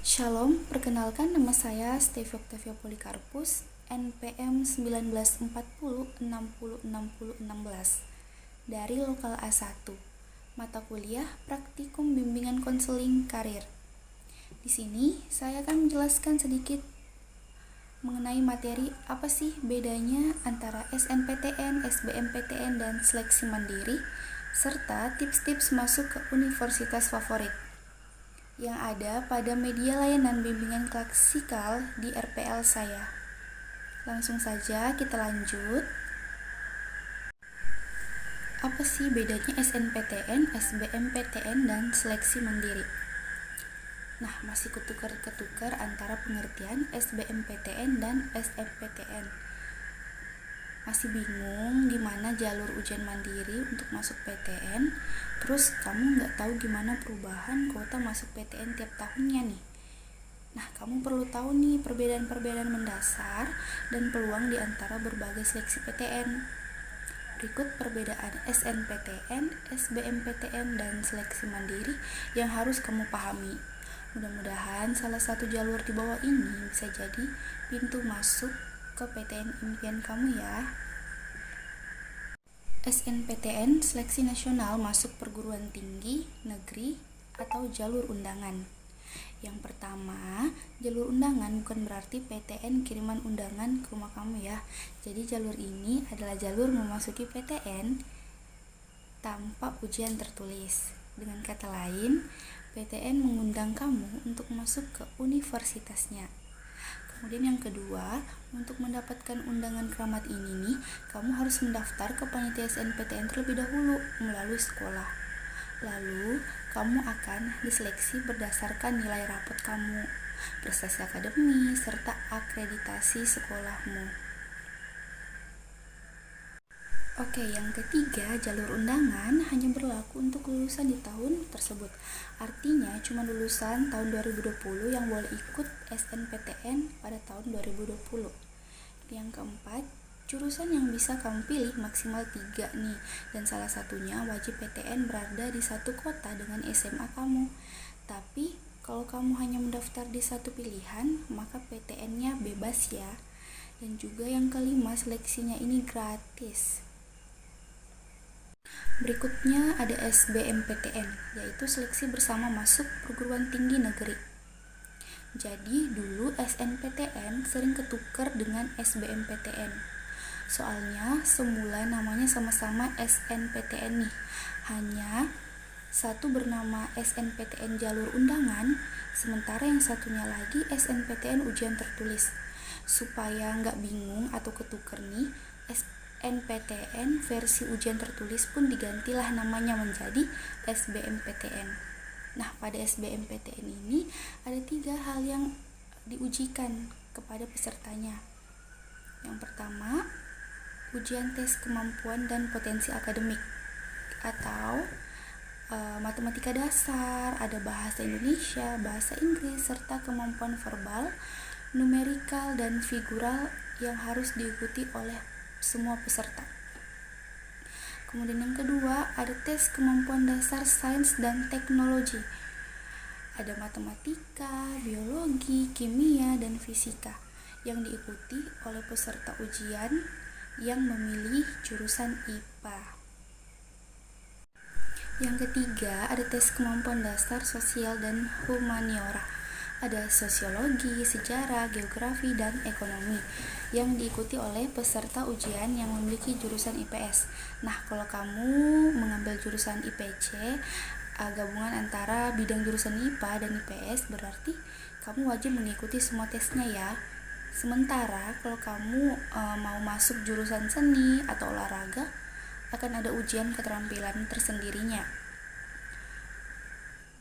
Shalom, perkenalkan nama saya Stevi Octavia Polikarpus, NPM 1940606016 dari Lokal A1, mata kuliah Praktikum Bimbingan Konseling Karir. Di sini saya akan menjelaskan sedikit mengenai materi apa sih bedanya antara SNPTN, SBMPTN, dan seleksi mandiri, serta tips-tips masuk ke universitas favorit yang ada pada media layanan bimbingan klasikal di RPL saya. Langsung saja kita lanjut. Apa sih bedanya SNPTN, SBMPTN, dan seleksi mandiri? Nah, masih ketukar-ketukar antara pengertian SBMPTN dan SNPTN. Masih bingung gimana jalur ujian mandiri untuk masuk PTN, terus kamu nggak tahu gimana perubahan kuota masuk PTN tiap tahunnya nih. Nah, kamu perlu tahu nih perbedaan-perbedaan mendasar dan peluang di antara berbagai seleksi PTN. Berikut perbedaan SNPTN, SBMPTN, dan seleksi mandiri yang harus kamu pahami. Mudah-mudahan salah satu jalur di bawah ini bisa jadi pintu masuk ke PTN impian kamu ya. SNPTN, Seleksi Nasional Masuk Perguruan Tinggi Negeri atau jalur undangan. Yang pertama, jalur undangan bukan berarti PTN kiriman undangan ke rumah kamu ya. Jadi jalur ini adalah jalur memasuki PTN tanpa ujian tertulis. Dengan kata lain, PTN mengundang kamu untuk masuk ke universitasnya. Kemudian yang kedua, untuk mendapatkan undangan keramat ini nih, kamu harus mendaftar ke panitia SNPTN terlebih dahulu melalui sekolah. Lalu, kamu akan diseleksi berdasarkan nilai rapot kamu, prestasi akademis, serta akreditasi sekolahmu. Oke, yang ketiga, jalur undangan hanya berlaku untuk lulusan di tahun tersebut. Artinya, cuma lulusan tahun 2020 yang boleh ikut SNPTN pada tahun 2020. Yang keempat, jurusan yang bisa kamu pilih maksimal 3 nih, dan salah satunya wajib PTN berada di satu kota dengan SMA kamu. Tapi, kalau kamu hanya mendaftar di satu pilihan, maka PTN-nya bebas ya. Dan juga yang kelima, seleksinya ini gratis. Berikutnya ada SBMPTN, yaitu seleksi bersama masuk perguruan tinggi negeri. Jadi dulu SNPTN sering ketukar dengan SBMPTN. Soalnya semula namanya sama-sama SNPTN nih. Hanya satu bernama SNPTN jalur undangan, sementara yang satunya lagi SNPTN ujian tertulis. Supaya nggak bingung atau ketukar nih, SNPTN versi ujian tertulis pun digantilah namanya menjadi SBMPTN. Nah, pada SBMPTN ini ada 3 hal yang diujikan kepada pesertanya. Yang pertama, ujian tes kemampuan dan potensi akademik atau matematika dasar, ada bahasa Indonesia, bahasa Inggris, serta kemampuan verbal, numerikal, dan figural yang harus diikuti oleh semua peserta. Kemudian yang kedua, ada tes kemampuan dasar sains dan teknologi. Ada matematika, biologi, kimia, dan fisika yang diikuti oleh peserta ujian yang memilih jurusan IPA. Yang ketiga, ada tes kemampuan dasar sosial dan humaniora. Ada sosiologi, sejarah, geografi, dan ekonomi yang diikuti oleh peserta ujian yang memiliki jurusan IPS. Nah, kalau kamu mengambil jurusan IPC, gabungan antara bidang jurusan IPA dan IPS, berarti kamu wajib mengikuti semua tesnya ya. Sementara kalau kamu mau masuk jurusan seni atau olahraga, akan ada ujian keterampilan tersendirinya.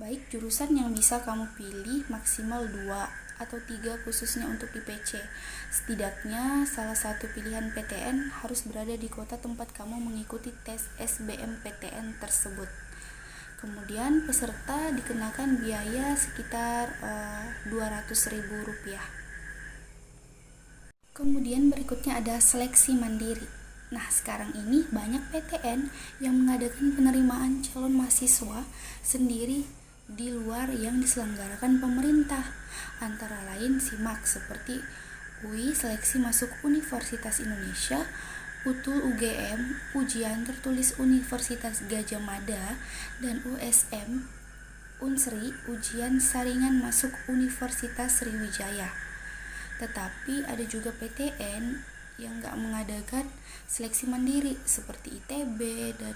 Baik jurusan yang bisa kamu pilih maksimal 2 atau 3 khususnya untuk IPC. Setidaknya salah satu pilihan PTN harus berada di kota tempat kamu mengikuti tes SBMPTN tersebut. Kemudian peserta dikenakan biaya sekitar Rp200.000. Kemudian berikutnya ada seleksi mandiri. Nah, sekarang ini banyak PTN yang mengadakan penerimaan calon mahasiswa sendiri di luar yang diselenggarakan pemerintah. Antara lain simak seperti UI Seleksi Masuk Universitas Indonesia, UTUL UGM Ujian Tertulis Universitas Gadjah Mada, dan USM Unsri Ujian Saringan Masuk Universitas Sriwijaya. Tetapi ada juga PTN yang nggak mengadakan seleksi mandiri seperti ITB dan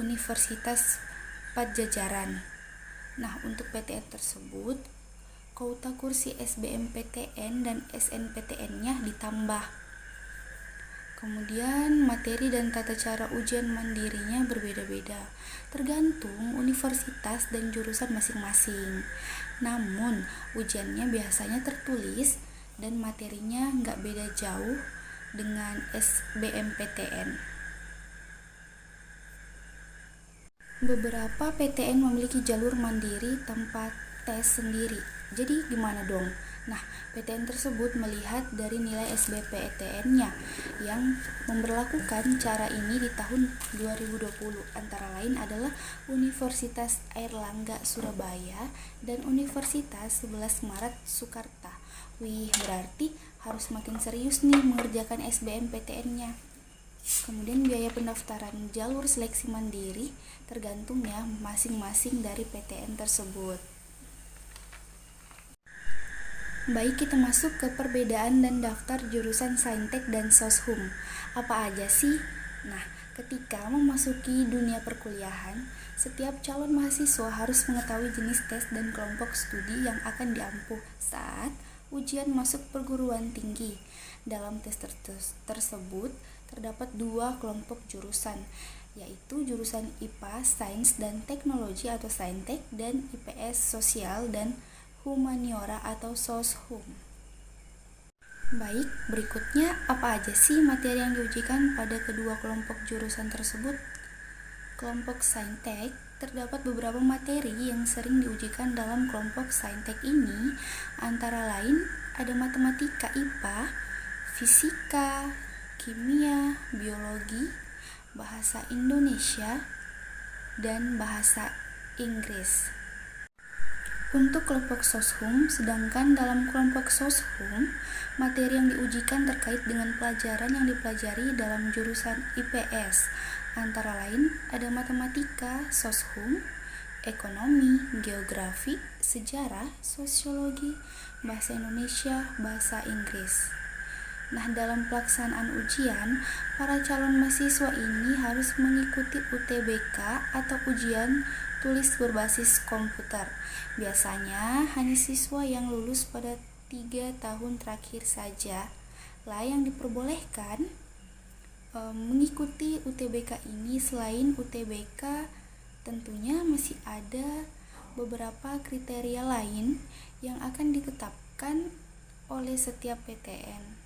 Universitas Padjadjaran. Nah, untuk PTN tersebut, kuota kursi SBMPTN dan SNPTN-nya ditambah. Kemudian materi dan tata cara ujian mandirinya berbeda-beda, tergantung universitas dan jurusan masing-masing. Namun, ujiannya biasanya tertulis dan materinya nggak beda jauh dengan SBMPTN. Beberapa PTN memiliki jalur mandiri tanpa tes sendiri. Jadi gimana dong? Nah, PTN tersebut melihat dari nilai SBMPTN-nya yang memberlakukan cara ini di tahun 2020. Antara lain adalah Universitas Airlangga Surabaya dan Universitas 11 Maret Surakarta. Wih, berarti harus makin serius nih mengerjakan SBMPTN-nya. Kemudian biaya pendaftaran jalur seleksi mandiri tergantung ya masing-masing dari PTN tersebut. Baik, kita masuk ke perbedaan dan daftar jurusan Saintek dan Soshum. Apa aja sih? Nah, ketika memasuki dunia perkuliahan, setiap calon mahasiswa harus mengetahui jenis tes dan kelompok studi yang akan diampu saat ujian masuk perguruan tinggi. Dalam tes tersebut terdapat 2 kelompok jurusan, yaitu jurusan IPA, Sains dan Teknologi atau Saintek, dan IPS, Sosial dan Humaniora atau Soshum. Baik, berikutnya apa aja sih materi yang diujikan pada kedua kelompok jurusan tersebut? Kelompok Saintek, terdapat beberapa materi yang sering diujikan dalam kelompok Saintek ini, antara lain ada matematika IPA, fisika, kimia, biologi, bahasa Indonesia, dan bahasa Inggris. Untuk kelompok Soshum, sedangkan dalam kelompok Soshum, materi yang diujikan terkait dengan pelajaran yang dipelajari dalam jurusan IPS. Antara lain ada matematika, Soshum, ekonomi, geografi, sejarah, sosiologi, bahasa Indonesia, bahasa Inggris. Nah, dalam pelaksanaan ujian, para calon mahasiswa ini harus mengikuti UTBK atau ujian tulis berbasis komputer. Biasanya hanya siswa yang lulus pada 3 tahun terakhir saja lah yang diperbolehkan mengikuti UTBK ini. Selain UTBK, tentunya masih ada beberapa kriteria lain yang akan ditetapkan oleh setiap PTN.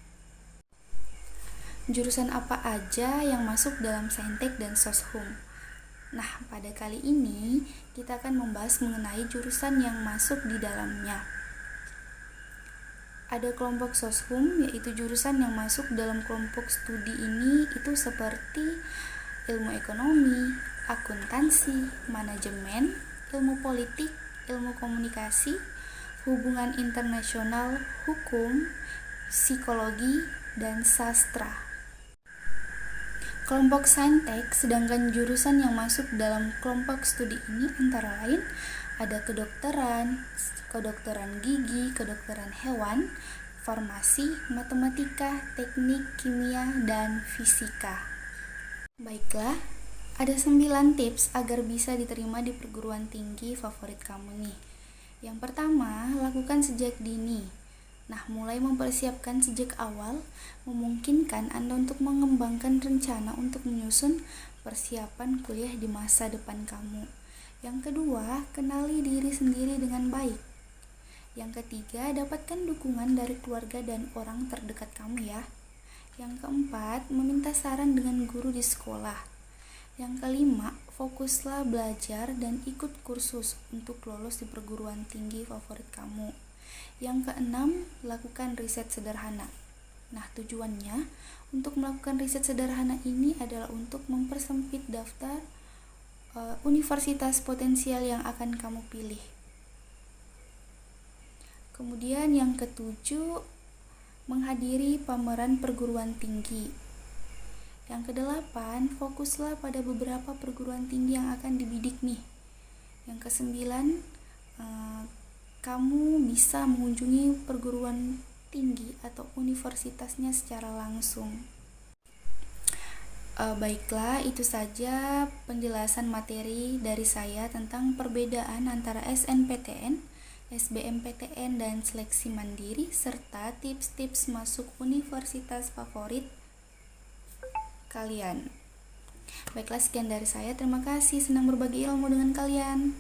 Jurusan apa aja yang masuk dalam Saintek dan Soshum? Nah, pada kali ini kita akan membahas mengenai jurusan yang masuk di dalamnya. Ada kelompok Soshum, yaitu jurusan yang masuk dalam kelompok studi ini itu seperti ilmu ekonomi, akuntansi, manajemen, ilmu politik, ilmu komunikasi, hubungan internasional, hukum, psikologi, dan sastra. Kelompok Saintek, sedangkan jurusan yang masuk dalam kelompok studi ini antara lain ada kedokteran, kedokteran gigi, kedokteran hewan, farmasi, matematika, teknik, kimia, dan fisika. Baiklah, ada 9 tips agar bisa diterima di perguruan tinggi favorit kamu nih. Yang pertama, lakukan sejak dini. Nah, mulai mempersiapkan sejak awal memungkinkan Anda untuk mengembangkan rencana untuk menyusun persiapan kuliah di masa depan kamu. Yang kedua, kenali diri sendiri dengan baik. Yang ketiga, dapatkan dukungan dari keluarga dan orang terdekat kamu ya. Yang keempat, meminta saran dengan guru di sekolah. Yang kelima, fokuslah belajar dan ikut kursus untuk lolos di perguruan tinggi favorit kamu. Yang keenam, lakukan riset sederhana. Nah, tujuannya untuk melakukan riset sederhana ini adalah untuk mempersempit daftar universitas potensial yang akan kamu pilih. Kemudian yang ketujuh, menghadiri pameran perguruan tinggi. Yang kedelapan, fokuslah pada beberapa perguruan tinggi yang akan dibidik nih. Yang kesembilan, kamu bisa mengunjungi perguruan tinggi atau universitasnya secara langsung. Baiklah, itu saja penjelasan materi dari saya tentang perbedaan antara SNPTN, SBMPTN, dan seleksi mandiri, serta tips-tips masuk universitas favorit kalian. Baiklah, sekian dari saya. Terima kasih, senang berbagi ilmu dengan kalian.